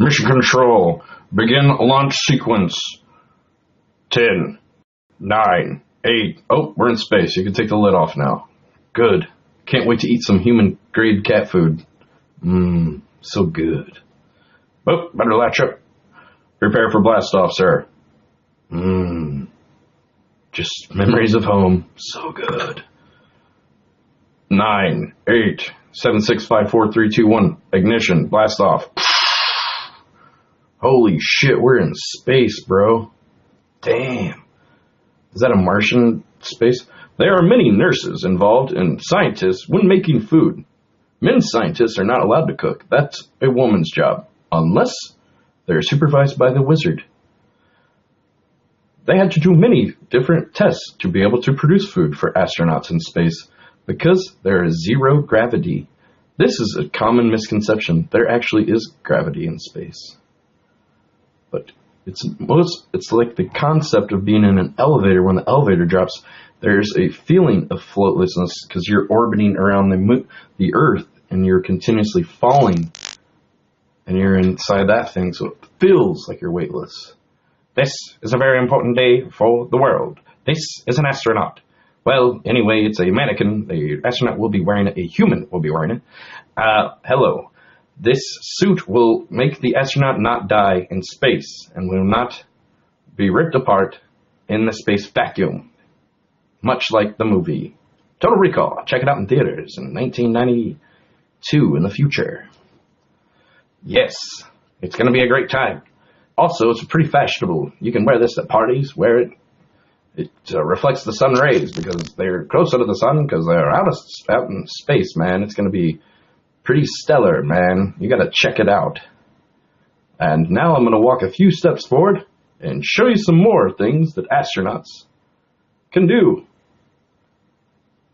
Mission Control, begin launch sequence. 10, 9, 8. Oh, we're in space. You can take the lid off now. Good. Can't wait to eat some human-grade cat food. So good. Oh, better latch up. Prepare for blast off, sir. Just memories of home. So good. 9, 8, 7, 6, 5, 4, 3, 2, 1. Ignition. Blast off. Holy shit, we're in space, bro. Damn. Is that a Martian space? There are many nurses involved and scientists when making food. Men scientists are not allowed to cook. That's a woman's job, unless they're supervised by the wizard. They had to do many different tests to be able to produce food for astronauts in space because there is zero gravity. This is a common misconception. There actually is gravity in space. But it's like the concept of being in an elevator. When the elevator drops, there's a feeling of floatlessness because you're orbiting around the Earth and you're continuously falling and you're inside that thing, so it feels like you're weightless. This is a very important day for the world. This is an astronaut. Well, anyway, it's a mannequin. The astronaut will be wearing it. A human will be wearing it. Hello. This suit will make the astronaut not die in space and will not be ripped apart in the space vacuum, much like the movie Total Recall. Check it out in theaters in 1992 in the future. Yes, it's going to be a great time. Also, it's pretty fashionable. You can wear this at parties, wear it. It reflects the sun rays because they're closer to the sun because they're out in space, man. It's going to be pretty stellar, man. You got to check it out. And now I'm going to walk a few steps forward and show you some more things that astronauts can do.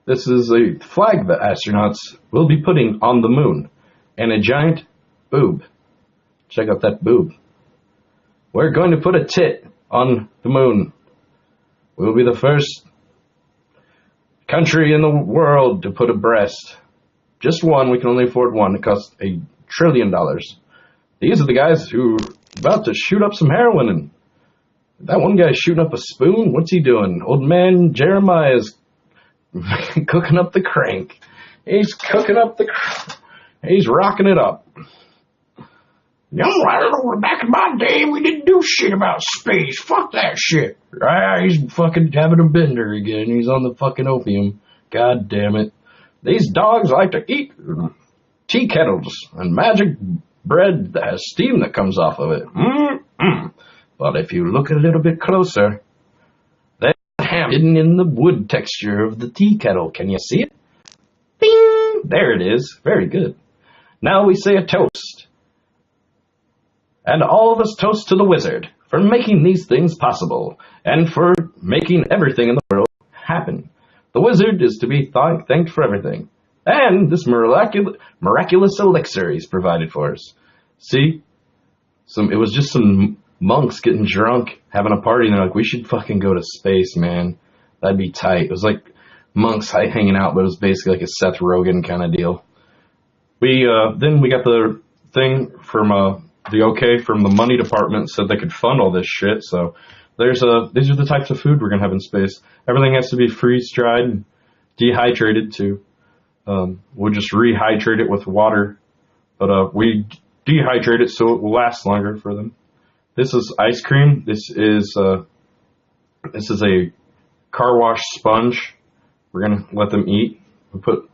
This is a flag that astronauts will be putting on the moon and a giant boob. Check out that boob. We're going to put a tit on the moon. We'll be the first country in the world to put a breast. Just one. We can only afford one. It costs $1 trillion. These are the guys who are about to shoot up some heroin. And that one guy's shooting up a spoon. What's he doing? Old man Jeremiah's cooking up the crank. He's cooking up the He's rocking it up. Back in my day, we didn't do shit about space. Fuck that shit. He's fucking having a bender again. He's on the fucking opium. God damn it. These dogs like to eat tea kettles and magic bread that has steam that comes off of it. But if you look a little bit closer, there's ham hidden in the wood texture of the tea kettle. Can you see it? Bing! There it is. Very good. Now we say a toast. And all of us toast to the wizard for making these things possible and for making everything in the world happen. The wizard is to be thanked for everything. And this miraculous elixir he's provided for us. See? It was just some monks getting drunk, having a party, and they're like, we should fucking go to space, man. That'd be tight. It was like monks hanging out, but it was basically like a Seth Rogen kind of deal. Then we got the thing from the okay from the money department said they could fund all this shit, so these are the types of food we're going to have in space. Everything has to be freeze-dried and dehydrated too. We'll just rehydrate it with water, but we dehydrate it so it will last longer for them. This is ice cream. This is a car wash sponge. We're going to let them eat. We put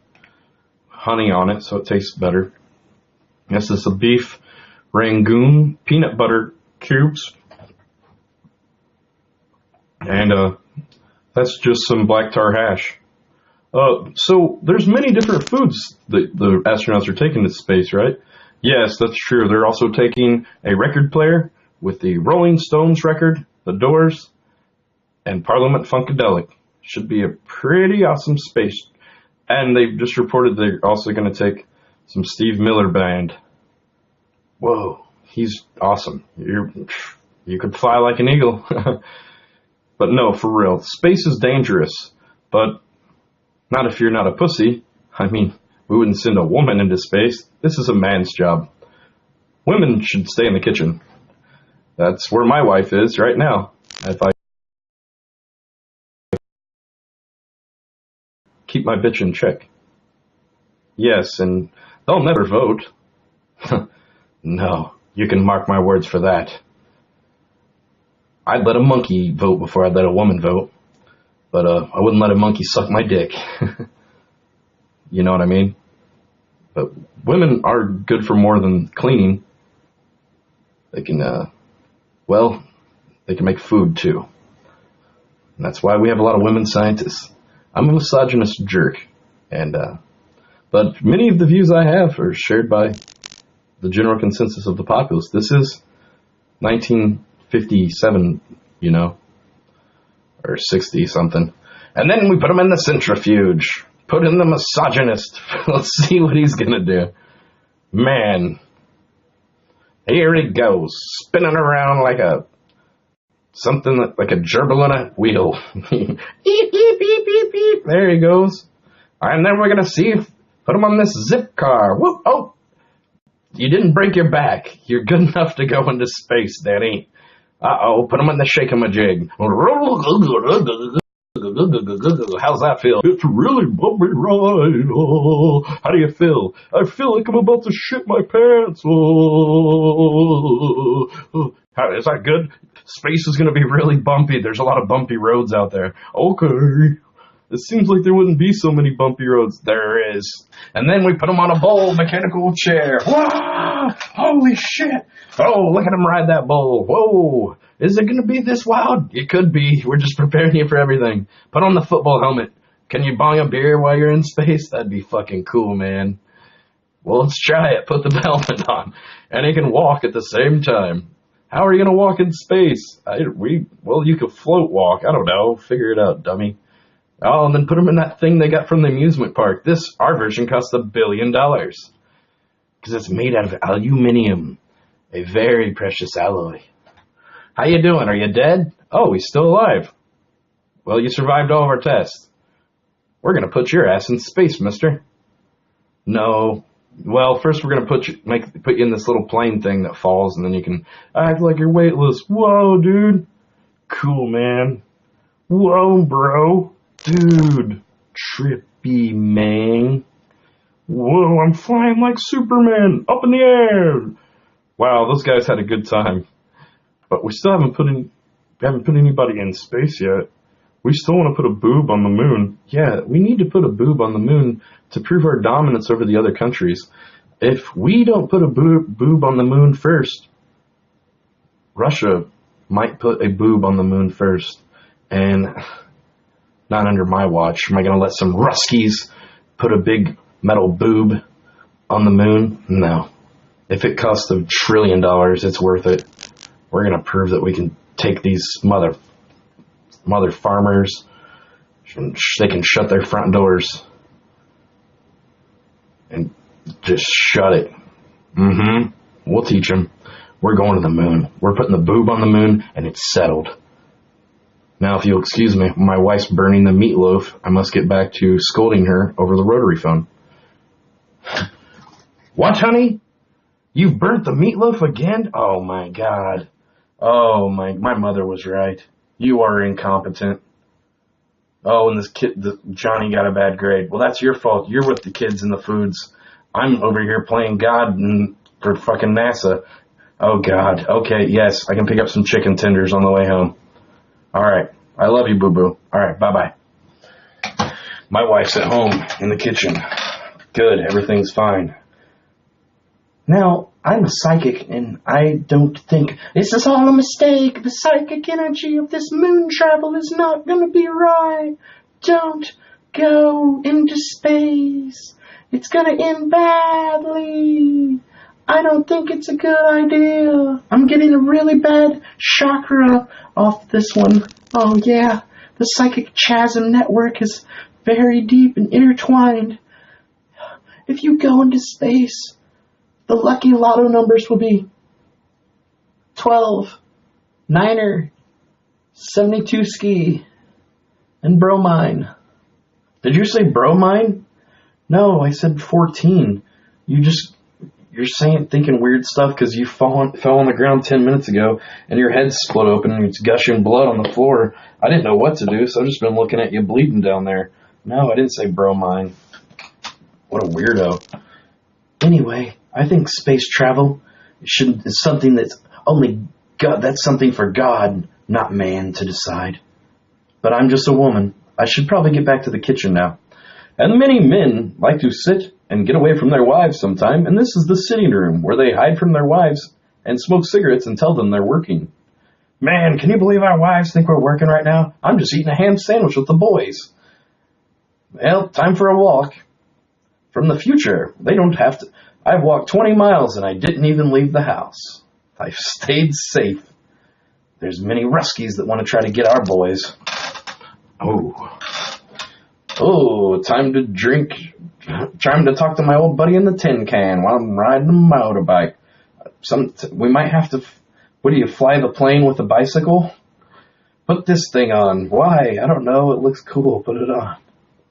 honey on it so it tastes better. This is a beef Rangoon peanut butter cubes. And that's just some black tar hash. So there's many different foods that the astronauts are taking to space, right? Yes, that's true. They're also taking a record player with the Rolling Stones record, The Doors, and Parliament Funkadelic. Should be a pretty awesome space. And they've just reported they're also going to take some Steve Miller Band. Whoa, he's awesome. You could fly like an eagle. But no, for real, space is dangerous. But not if you're not a pussy. I mean, we wouldn't send a woman into space. This is a man's job. Women should stay in the kitchen. That's where my wife is right now. If I keep my bitch in check. Yes, and they'll never vote. No, you can mark my words for that. I'd let a monkey vote before I'd let a woman vote. But I wouldn't let a monkey suck my dick. You know what I mean? But women are good for more than cleaning. They can, they can make food too. And that's why we have a lot of women scientists. I'm a misogynist jerk. But many of the views I have are shared by the general consensus of the populace. This is 1957, you know, or 60 something. And then we put him in the centrifuge. Put in the misogynist. Let's see what he's gonna do. Man. Here he goes, spinning around like a gerbil on a wheel. Beep, beep, beep, beep, beep, beep. There he goes. And then we're gonna see if put him on this zip car. Whoop! Oh, you didn't break your back. You're good enough to go into space, Danny. Uh-oh, put him on the shake-a-ma-jig. How's that feel? It's really bumpy ride. Oh, how do you feel? I feel like I'm about to shit my pants. Oh, is that good? Space is going to be really bumpy. There's a lot of bumpy roads out there. Okay. It seems like there wouldn't be so many bumpy roads. There is. And then we put him on a bull mechanical chair. Whoa! Holy shit! Oh, look at him ride that bull. Whoa! Is it going to be this wild? It could be. We're just preparing you for everything. Put on the football helmet. Can you bong a beer while you're in space? That'd be fucking cool, man. Well, let's try it. Put the helmet on. And he can walk at the same time. How are you going to walk in space? You could float walk. I don't know. Figure it out, dummy. Oh, and then put him in that thing they got from the amusement park. Our version costs $1 billion. Because it's made out of aluminium. A very precious alloy. How you doing? Are you dead? Oh, he's still alive. Well, you survived all of our tests. We're going to put your ass in space, mister. No. Well, first we're going to put you in this little plane thing that falls, and then you can act like you're weightless. Whoa, dude. Cool, man. Whoa, bro. Dude. Trippy, man. Whoa, I'm flying like Superman. Up in the air. Wow, those guys had a good time. But we still haven't put anybody in space yet. We still want to put a boob on the moon. Yeah, we need to put a boob on the moon to prove our dominance over the other countries. If we don't put a boob on the moon first, Russia might put a boob on the moon first. And not under my watch. Am I going to let some Ruskies put a big metal boob on the moon? No. If it costs $1 trillion, it's worth it. We're going to prove that we can take these mother farmers, they can shut their front doors and just shut it. We'll teach them. We're going to the moon. We're putting the boob on the moon, and it's settled. Now, if you'll excuse me, my wife's burning the meatloaf. I must get back to scolding her over the rotary phone. What, honey? You've burnt the meatloaf again? Oh, my God. Oh, my mother was right. You are incompetent. Oh, and Johnny got a bad grade. Well, that's your fault. You're with the kids and the foods. I'm over here playing God for fucking NASA. Oh, God. Okay, yes, I can pick up some chicken tenders on the way home. All right. I love you, boo-boo. All right, bye-bye. My wife's at home in the kitchen. Good, everything's fine. Now, I'm a psychic, and I don't think this is all a mistake. The psychic energy of this moon travel is not going to be right. Don't go into space. It's going to end badly. I don't think it's a good idea. I'm getting a really bad chakra off this one. Oh, yeah. The psychic chasm network is very deep and intertwined. If you go into space, the lucky lotto numbers will be 12, Niner, 72 ski, and bromine. Did you say bromine? No, I said 14. you're thinking weird stuff because you fell on the ground 10 minutes ago and your head's split open and it's gushing blood on the floor. I didn't know what to do, so I've just been looking at you bleeding down there. No, I didn't say bromine. What a weirdo. Anyway, I think space travel is something that's only God. That's something for God, not man, to decide. But I'm just a woman. I should probably get back to the kitchen now. And many men like to sit and get away from their wives sometime, and this is the sitting room where they hide from their wives and smoke cigarettes and tell them they're working. Man, can you believe our wives think we're working right now? I'm just eating a ham sandwich with the boys. Well, time for a walk. From the future, they don't have to. I've walked 20 miles and I didn't even leave the house. I've stayed safe. There's many Ruskies that want to try to get our boys. Oh, time to drink. Time to talk to my old buddy in the tin can while I'm riding a motorbike. We might have to. What do you fly the plane with a bicycle? Put this thing on. Why? I don't know. It looks cool. Put it on.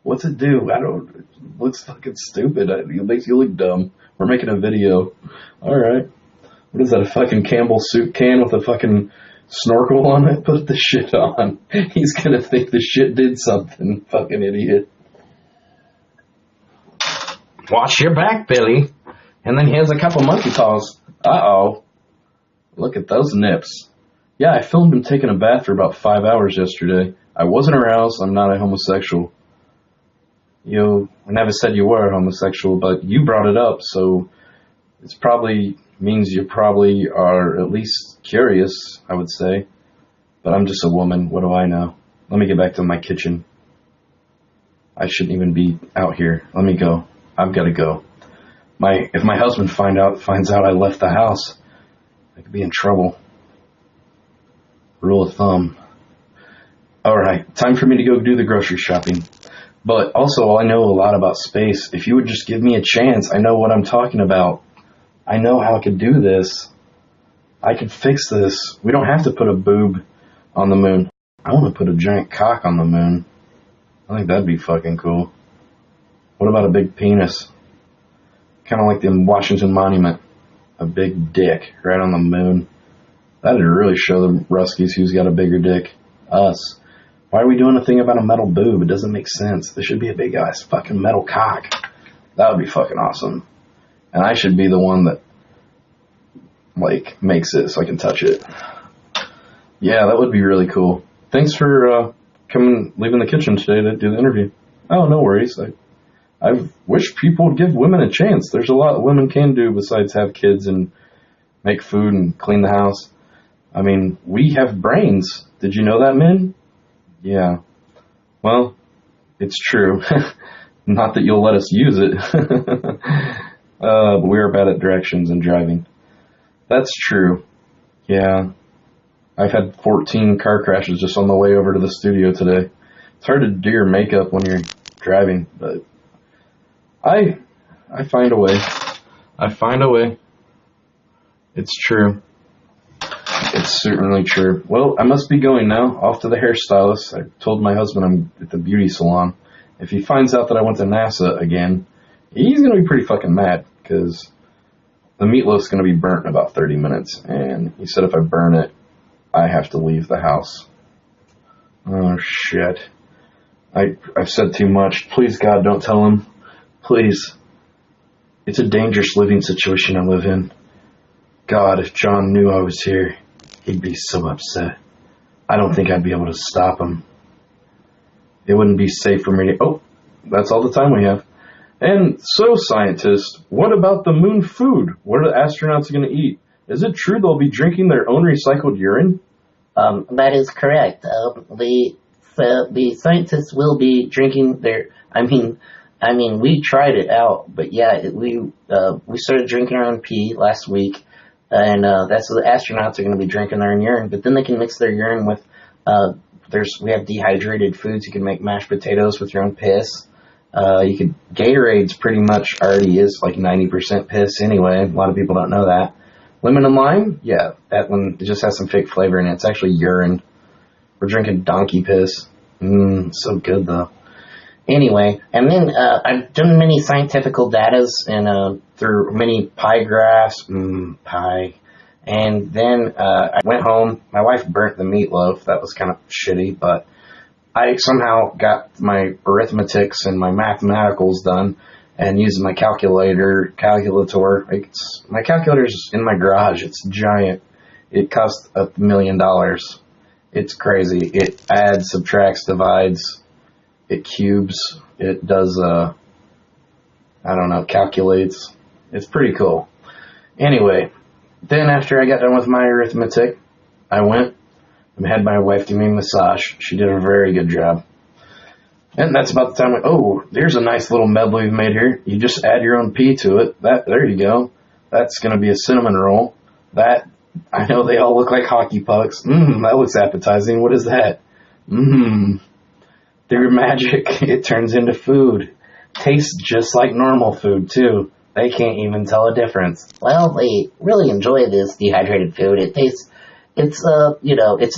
What's it do? It looks fucking stupid. It makes you look dumb. We're making a video. Alright. What is that, a fucking Campbell soup can with a fucking snorkel on it? Put the shit on. He's gonna think the shit did something. Fucking idiot. Watch your back, Billy. And then here's a couple monkey paws. Uh-oh. Look at those nips. Yeah, I filmed him taking a bath for about 5 hours yesterday. I wasn't aroused. I'm not a homosexual. You never said you were homosexual, but you brought it up, so it's probably means you probably are at least curious, I would say. But I'm just a woman. What do I know? Let me get back to my kitchen. I shouldn't even be out here. Let me go. I've got to go. If my husband finds out I left the house, I could be in trouble. Rule of thumb. All right, time for me to go do the grocery shopping. But also, I know a lot about space. If you would just give me a chance, I know what I'm talking about. I know how I could do this. I could fix this. We don't have to put a boob on the moon. I want to put a giant cock on the moon. I think that'd be fucking cool. What about a big penis? Kind of like the Washington Monument. A big dick right on the moon. That'd really show the Ruskies who's got a bigger dick. Us. Why are we doing a thing about a metal boob? It doesn't make sense. There should be a big ass fucking metal cock. That would be fucking awesome. And I should be the one that, makes it so I can touch it. Yeah, that would be really cool. Thanks for leaving the kitchen today to do the interview. Oh, no worries. I wish people would give women a chance. There's a lot that women can do besides have kids and make food and clean the house. I mean, we have brains. Did you know that, men? Yeah. Well, it's true. Not that you'll let us use it. But we are bad at directions and driving. That's true. Yeah. I've had 14 car crashes just on the way over to the studio today. It's hard to do your makeup when you're driving, but I find a way. I find a way. It's true. It's certainly true. Well, I must be going now. Off to the hairstylist. I told my husband I'm at the beauty salon. If he finds out that I went to NASA again, he's going to be pretty fucking mad because the meatloaf's going to be burnt in about 30 minutes. And he said if I burn it, I have to leave the house. Oh, shit. I've said too much. Please, God, don't tell him. Please. It's a dangerous living situation I live in. God, if John knew I was here, he'd be so upset. I don't think I'd be able to stop him. It wouldn't be safe for me to... Oh, that's all the time we have. And so, scientists, what about the moon food? What are the astronauts going to eat? Is it true they'll be drinking their own recycled urine? That is correct. The scientists will be drinking their... I mean, we tried it out, but yeah, we started drinking our own pee last week. And that's the astronauts are going to be drinking their own urine, but then they can mix their urine with, we have dehydrated foods. You can make mashed potatoes with your own piss. Gatorade's pretty much already is like 90% piss anyway. A lot of people don't know that. Lemon and lime? Yeah, that one, it just has some fake flavor in it. It's actually urine. We're drinking donkey piss. So good though. Anyway, and then I've done many scientifical datas and through many pie graphs, pie. And then I went home. My wife burnt the meatloaf. That was kind of shitty, but I somehow got my arithmetics and my mathematicals done and using my calculator. My calculator's in my garage. It's giant. It cost $1 million. It's crazy. It adds, subtracts, divides. It cubes. It does, calculates. It's pretty cool. Anyway, then after I got done with my arithmetic, I went and had my wife do me a massage. She did a very good job. And that's about the time there's a nice little medley we've made here. You just add your own pea to it. There you go. That's going to be a cinnamon roll. I know they all look like hockey pucks. That looks appetizing. What is that? Through magic, it turns into food. Tastes just like normal food, too. They can't even tell a difference. Well, they really enjoy this dehydrated food. It's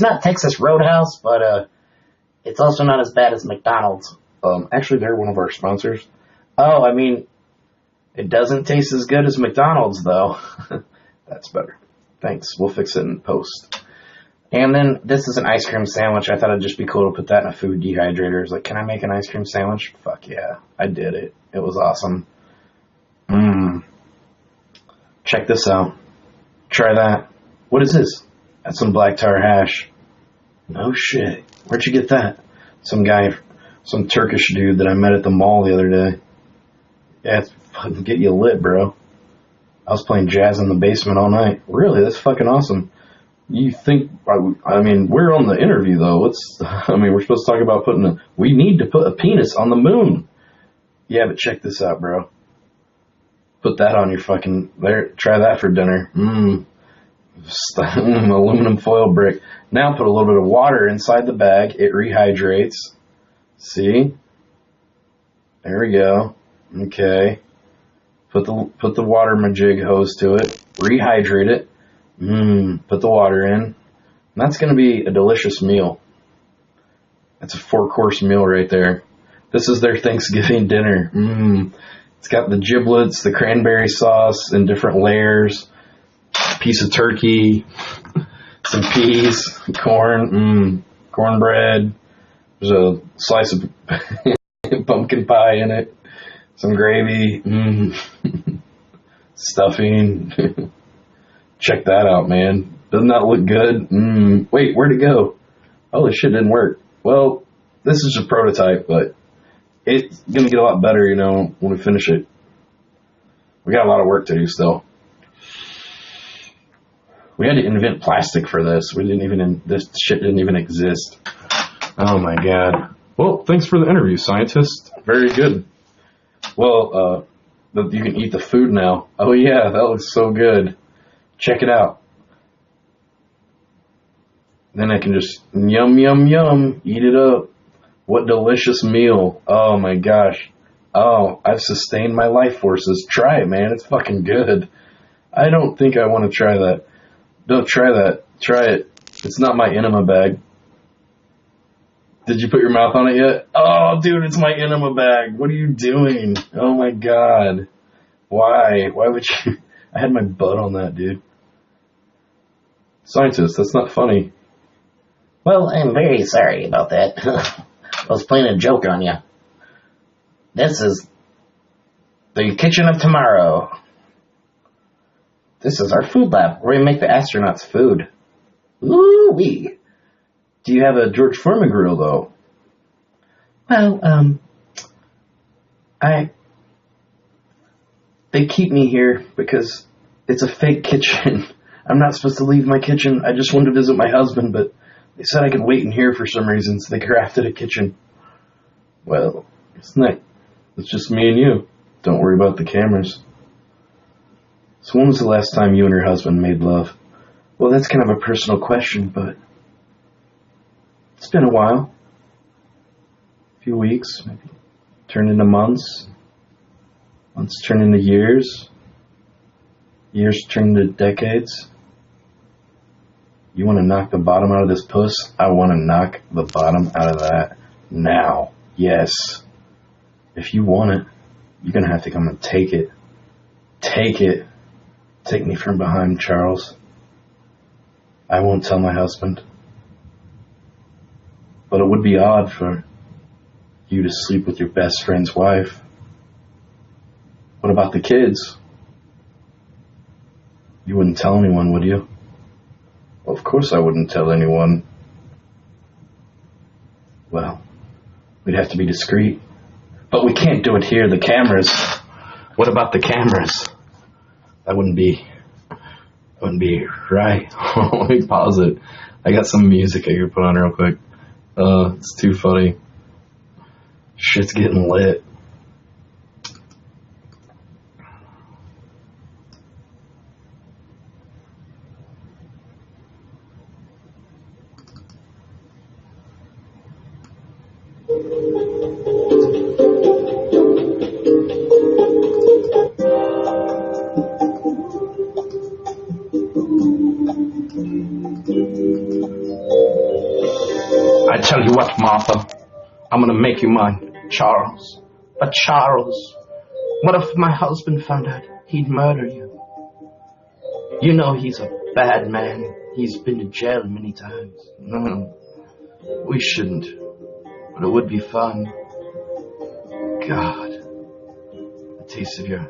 not Texas Roadhouse, but it's also not as bad as McDonald's. Actually, they're one of our sponsors. Oh, I mean, it doesn't taste as good as McDonald's, though. That's better. Thanks. We'll fix it in post. And then this is an ice cream sandwich. I thought it'd just be cool to put that in a food dehydrator. It's like, can I make an ice cream sandwich? Fuck yeah. I did it. It was awesome. Check this out. Try that. What is this? That's some black tar hash. No shit. Where'd you get that? Some Turkish dude that I met at the mall the other day. Yeah, it's fucking get you lit, bro. I was playing jazz in the basement all night. Really? That's fucking awesome. You think, we're on the interview though. We're supposed to talk about we need to put a penis on the moon. Yeah, but check this out, bro. Put that on your try that for dinner. Aluminum foil brick. Now put a little bit of water inside the bag. It rehydrates. See? There we go. Okay. Put the water majig hose to it. Rehydrate it. Put the water in. And that's going to be a delicious meal. That's a 4-course meal right there. This is their Thanksgiving dinner. It's got the giblets, the cranberry sauce in different layers, piece of turkey, some peas, corn, cornbread. There's a slice of pumpkin pie in it, some gravy, stuffing. Check that out, man. Doesn't that look good? Wait, where'd it go? Oh, this shit didn't work. Well, this is just a prototype, but it's going to get a lot better, when we finish it. We got a lot of work to do still. We had to invent plastic for this. This shit didn't even exist. Oh my god. Well, thanks for the interview, scientist. Very good. Well, you can eat the food now. Oh yeah, that looks so good. Check it out. Then I can just yum, yum, yum, eat it up. What delicious meal. Oh my gosh. Oh, I've sustained my life forces. Try it, man. It's fucking good. I don't think I want to try that. Don't try that. Try it. It's not my enema bag. Did you put your mouth on it yet? Oh, dude, it's my enema bag. What are you doing? Oh my god. Why? Why would you? I had my butt on that, dude. Scientist, that's not funny. Well, I'm very sorry about that. I was playing a joke on you. This is the kitchen of tomorrow. This is our food lab. We're going to make the astronauts food. Ooh-wee. Do you have a George Foreman grill, though? Well, they keep me here because it's a fake kitchen. I'm not supposed to leave my kitchen. I just wanted to visit my husband, but they said I could wait in here for some reason, so they crafted a kitchen. Well, it's just me and you. Don't worry about the cameras. So when was the last time you and your husband made love? Well, that's kind of a personal question, but it's been a while. A few weeks, maybe. Turned into months. Months turned into years. Years turned into decades. You want to knock the bottom out of this puss? I want to knock the bottom out of that now. Yes. If you want it, you're going to have to come and take it. Take it. Take me from behind, Charles. I won't tell my husband. But it would be odd for you to sleep with your best friend's wife. What about the kids? You wouldn't tell anyone, would you? Well, of course I wouldn't tell anyone. Well, we'd have to be discreet. But we can't do it here, the cameras. What about the cameras? That wouldn't be right. Let me pause it. I got some music I could put on real quick. It's too funny. Shit's getting lit. I tell you what, Martha, I'm gonna make you mine, Charles. But Charles, what if my husband found out he'd murder you? You know he's a bad man. He's been to jail many times. We shouldn't, but it would be fun. God, the taste of your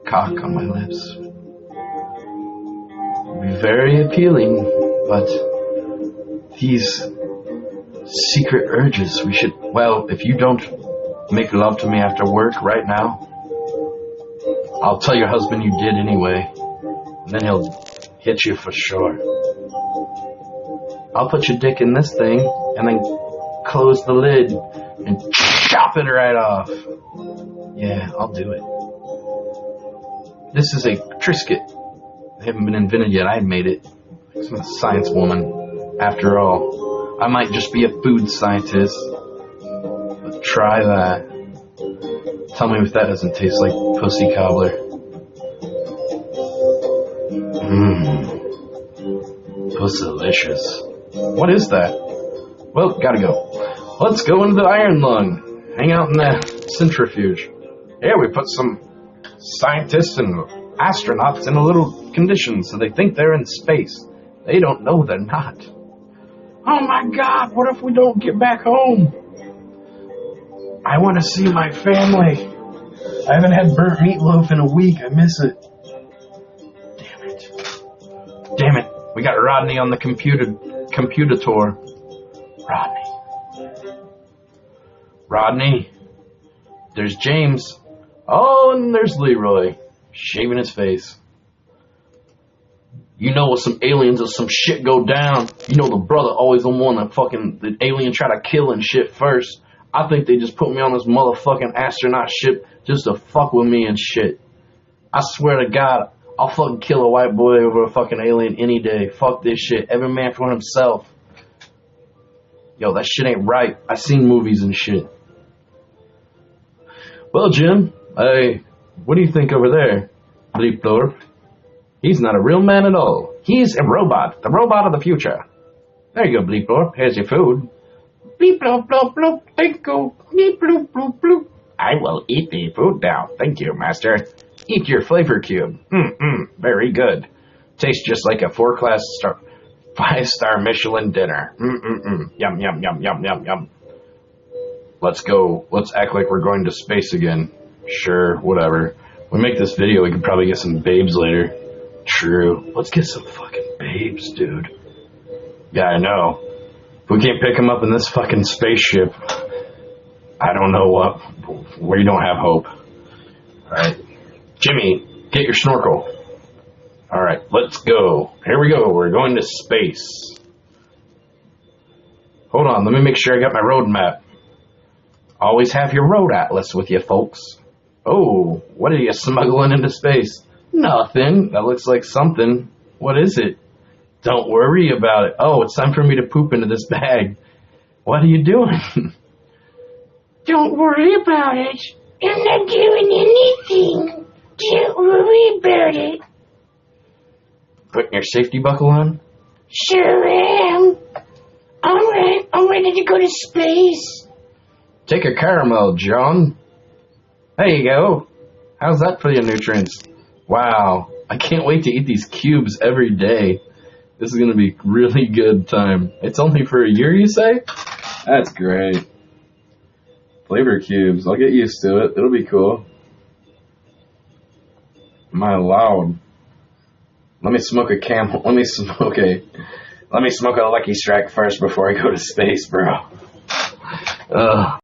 cock on my lips would be very appealing, but these secret urges, we should, well, if you don't make love to me after work right now, I'll tell your husband you did anyway, and then he'll hit you for sure. I'll put your dick in this thing, and then close the lid, and chop it right off. Yeah, I'll do it. This is a Triscuit. They haven't been invented yet. I made it. I'm a science woman, after all. I might just be a food scientist, but try that. Tell me if that doesn't taste like pussy cobbler. Pussilicious. What is that? Well, gotta go. Let's go into the iron lung. Hang out in the centrifuge. Here we put some scientists and astronauts in a little condition so they think they're in space. They don't know they're not. Oh my God, what if we don't get back home? I want to see my family. I haven't had burnt meatloaf in a week. I miss it. Damn it. Damn it. We got Rodney on the computer tour. Rodney. There's James. Oh, and there's Leroy, shaving his face. You know, with some aliens or some shit go down, you know the brother always the one that fucking, the alien try to kill and shit first. I think they just put me on this motherfucking astronaut ship just to fuck with me and shit. I swear to God, I'll fucking kill a white boy over a fucking alien any day. Fuck this shit. Every man for himself. Yo, that shit ain't right. I seen movies and shit. Well, Jim, what do you think over there, Bleep Blorp? He's not a real man at all. He's a robot, the robot of the future. There you go, Bleep Blorp. Here's your food. Bleep blop blop blop. Thank you. Bleep bloop bloop bloop. I will eat the food now. Thank you, master. Eat your flavor cube. Very good. Tastes just like a 5-star Michelin dinner. Yum, yum, yum, yum, yum, yum. Let's go. Let's act like we're going to space again. Sure, whatever. We make this video, we could probably get some babes later. True. Let's get some fucking babes, dude. Yeah, I know. If we can't pick them up in this fucking spaceship, I don't know what. We don't have hope. Alright. Jimmy, get your snorkel. Alright, let's go. Here we go. We're going to space. Hold on, let me make sure I got my road map. Always have your road atlas with you, folks. Oh, what are you smuggling into space? Nothing. That looks like something. What is it? Don't worry about it. Oh, it's time for me to poop into this bag. What are you doing? Don't worry about it. I'm not doing anything. Don't worry about it. Putting your safety buckle on? Sure am. Alright, I'm ready to go to space. Take a caramel, John. There you go. How's that for your nutrients? Wow. I can't wait to eat these cubes every day. This is going to be really good time. It's only for a year, you say? That's great. Flavor cubes. I'll get used to it. It'll be cool. My loud. Let me smoke a camel. Let me smoke a Lucky Strike first before I go to space, bro. Ugh.